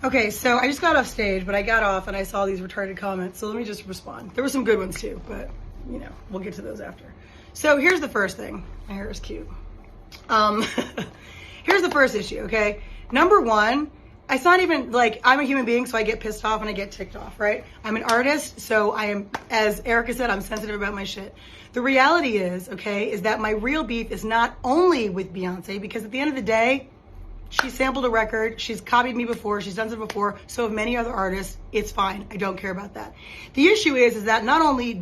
Okay, so I just got off stage, but I got off and I saw these retarded comments, so let me just respond. There were some good ones too, but you know, we'll get to those after. So here's the first thing. My hair is cute. Here's the first issue, okay? Number one, it's not even like I'm a human being, so I get pissed off and I get ticked off, right? I'm an artist, so I am, as Erica said, I'm sensitive about my shit. The reality is, okay, is that my real beef is not only with Beyonce, because at the end of the day, she sampled a record, she's copied me before, she's done it before, so have many other artists. It's fine, I don't care about that. The issue is that not only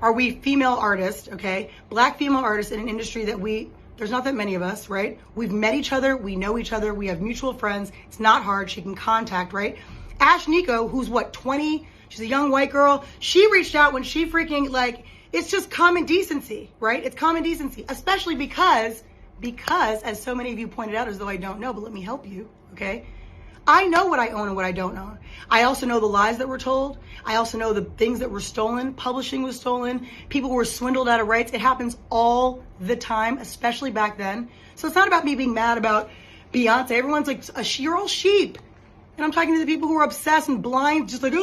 are we female artists, okay, black female artists in an industry that there's not that many of us, right? We've met each other, we know each other, we have mutual friends, it's not hard, she can contact, right? Ash Nico, who's what, 20, she's a young white girl, she reached out when she freaking, like, it's just common decency, right? It's common decency, especially because, as so many of you pointed out, as though I don't know, but let me help you, okay? I know what I own and what I don't own. I also know the lies that were told. I also know the things that were stolen. Publishing was stolen. People were swindled out of rights. It happens all the time, especially back then. So it's not about me being mad about Beyonce. Everyone's like, you're all sheep. And I'm talking to the people who are obsessed and blind, just like,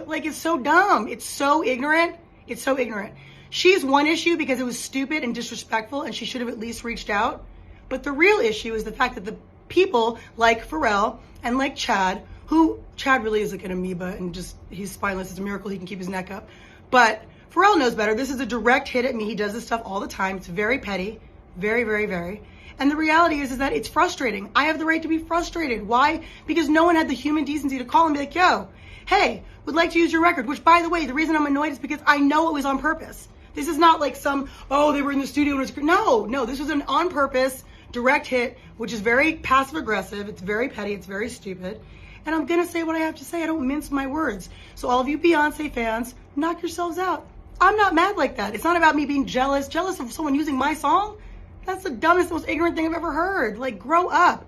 like it's so dumb. It's so ignorant. It's so ignorant. She's one issue because it was stupid and disrespectful and she should have at least reached out. But the real issue is the fact that the people like Pharrell and like Chad really is like an amoeba and just, he's spineless. It's a miracle he can keep his neck up. But Pharrell knows better. This is a direct hit at me. He does this stuff all the time. It's very petty. Very, very, very. And the reality is that it's frustrating. I have the right to be frustrated. Why? Because no one had the human decency to call and be like, yo, hey, would like to use your record. Which, by the way, the reason I'm annoyed is because I know it was on purpose. This is not like some, they were in the studio. And no, this was an on purpose direct hit, which is very passive aggressive. It's very petty. It's very stupid. And I'm going to say what I have to say. I don't mince my words. So all of you Beyonce fans, knock yourselves out. I'm not mad like that. It's not about me being jealous of someone using my song. That's the dumbest, most ignorant thing I've ever heard. Like, grow up.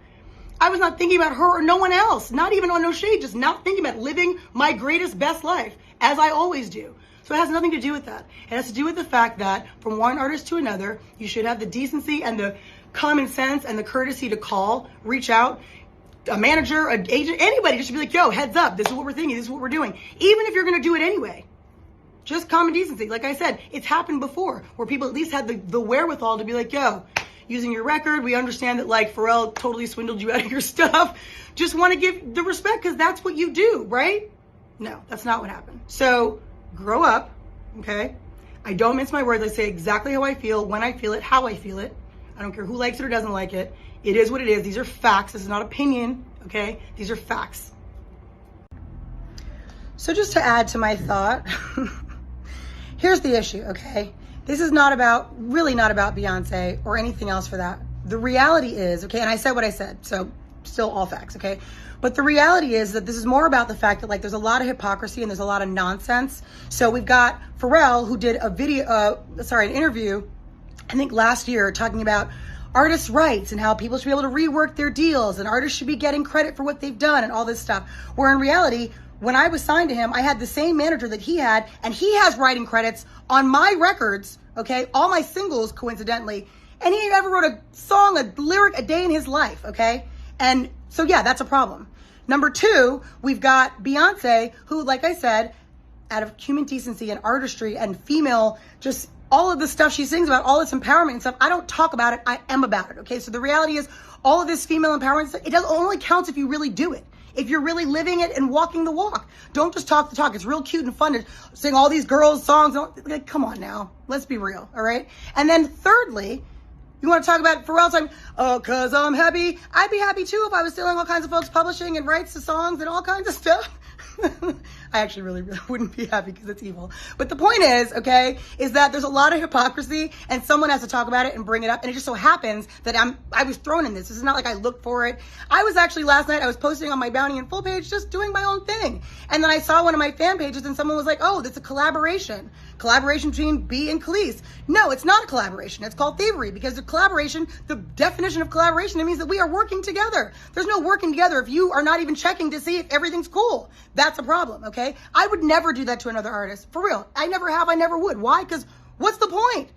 I was not thinking about her or no one else. Not even on no shade. Just not thinking about living my greatest, best life, as I always do. So it has nothing to do with that. It has to do with the fact that from one artist to another, you should have the decency and the common sense and the courtesy to call, reach out, a manager, an agent, anybody just to be like, yo, heads up, this is what we're thinking, this is what we're doing. Even if you're gonna do it anyway. Just common decency. Like I said, it's happened before where people at least had the wherewithal to be like, yo, using your record, we understand that like Pharrell totally swindled you out of your stuff. Just want to give the respect because that's what you do, right? No, that's not what happened. So grow up, okay? I don't mince my words. I say exactly how I feel, when I feel it, how I feel it. I don't care who likes it or doesn't like it. It is what it is. These are facts. This is not opinion, okay? These are facts. So just to add to my thought, here's the issue, okay? This is really not about Beyonce or anything else for that. The reality is, okay, and I said what I said, so still all facts, okay? But the reality is that this is more about the fact that like there's a lot of hypocrisy and there's a lot of nonsense. So we've got Pharrell who did an interview, I think last year, talking about artists' rights and how people should be able to rework their deals and artists should be getting credit for what they've done and all this stuff. Where in reality, when I was signed to him, I had the same manager that he had, and he has writing credits on my records, okay? All my singles, coincidentally. And he never wrote a song, a lyric a day in his life, okay? And so, yeah, that's a problem. Number two, we've got Beyonce, who, like I said, out of human decency and artistry and female, just all of the stuff she sings about, all this empowerment and stuff, I don't talk about it, I am about it, okay? So the reality is, all of this female empowerment stuff, it only counts if you really do it. If you're really living it and walking the walk. Don't just talk the talk. It's real cute and fun to sing all these girls' songs. Like, come on now. Let's be real, all right? And then thirdly, you want to talk about Pharrell time? Oh, because I'm happy. I'd be happy too if I was stealing all kinds of folks' publishing and rights to songs and all kinds of stuff. I actually really wouldn't be happy because it's evil. But the point is, okay, is that there's a lot of hypocrisy and someone has to talk about it and bring it up. And it just so happens that I was thrown in this. This is not like I looked for it. I was actually last night, I was posting on my Bounty and Full page, just doing my own thing. And then I saw one of my fan pages and someone was like, oh, that's a collaboration between B and Kelis. No, it's not a collaboration. It's called thievery because the collaboration, the definition of collaboration, it means that we are working together. There's no working together if you are not even checking to see if everything's cool. That's a problem, okay? I would never do that to another artist. For real. I never have, I never would. Why? Because what's the point?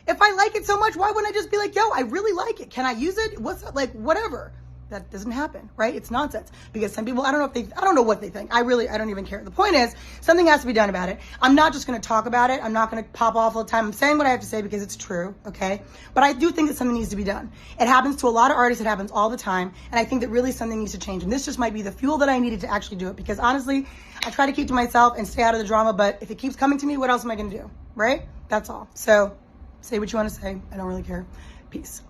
If I like it so much, why wouldn't I just be like, yo, I really like it. Can I use it? What's that? Like, whatever. that doesn't happen, right? It's nonsense because some people, I don't know what they think. I don't even care. The point is something has to be done about it. I'm not just going to talk about it. I'm not going to pop off all the time. I'm saying what I have to say because it's true. Okay. But I do think that something needs to be done. It happens to a lot of artists. It happens all the time. And I think that really something needs to change. And this just might be the fuel that I needed to actually do it, because honestly, I try to keep to myself and stay out of the drama. But if it keeps coming to me, what else am I going to do? Right? That's all. So say what you want to say. I don't really care. Peace.